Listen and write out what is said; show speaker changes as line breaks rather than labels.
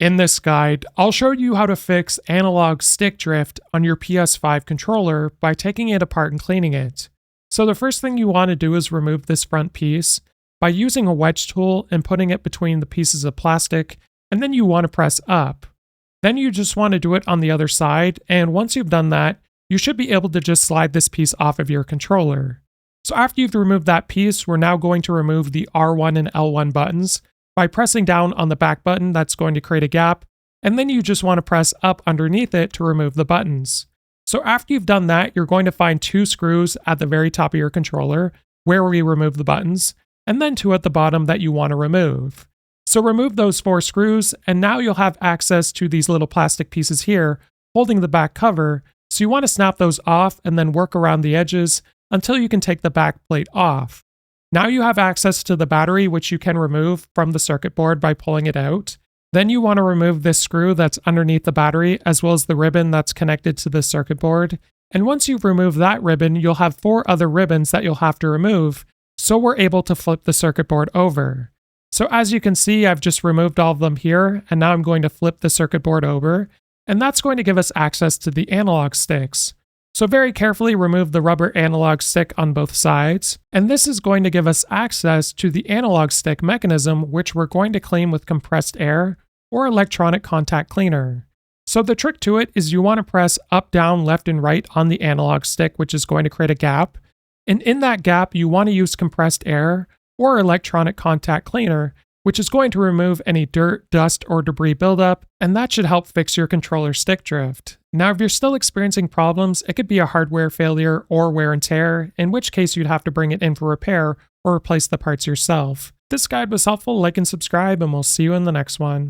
In this guide, I'll show you how to fix analog stick drift on your PS5 controller by taking it apart and cleaning it. So the first thing you want to do is remove this front piece by using a wedge tool and putting it between the pieces of plastic, and then you want to press up. Then you just want to do it on the other side, and once you've done that, you should be able to just slide this piece off of your controller. So after you've removed that piece, we're now going to remove the R1 and L1 buttons by pressing down on the back button. That's going to create a gap, and then you just want to press up underneath it to remove the buttons. So after you've done that, you're going to find 2 screws at the very top of your controller where we remove the buttons, and then 2 at the bottom that you want to remove. So remove those 4 screws, and now you'll have access to these little plastic pieces here holding the back cover. So you want to snap those off and then work around the edges until you can take the back plate off. Now you have access to the battery, which you can remove from the circuit board by pulling it out. Then you want to remove this screw that's underneath the battery, as well as the ribbon that's connected to the circuit board. And once you've removed that ribbon, you'll have 4 other ribbons that you'll have to remove, so we're able to flip the circuit board over. So as you can see, I've just removed all of them here, and now I'm going to flip the circuit board over, and that's going to give us access to the analog sticks. So very carefully remove the rubber analog stick on both sides, and this is going to give us access to the analog stick mechanism, which we're going to clean with compressed air or electronic contact cleaner. So the trick to it is you want to press up, down, left, and right on the analog stick, which is going to create a gap. And in that gap, you want to use compressed air or electronic contact cleaner, which is going to remove any dirt, dust, or debris buildup, and that should help fix your controller stick drift. Now, if you're still experiencing problems, it could be a hardware failure or wear and tear, in which case you'd have to bring it in for repair or replace the parts yourself. If this guide was helpful, like and subscribe, and we'll see you in the next one.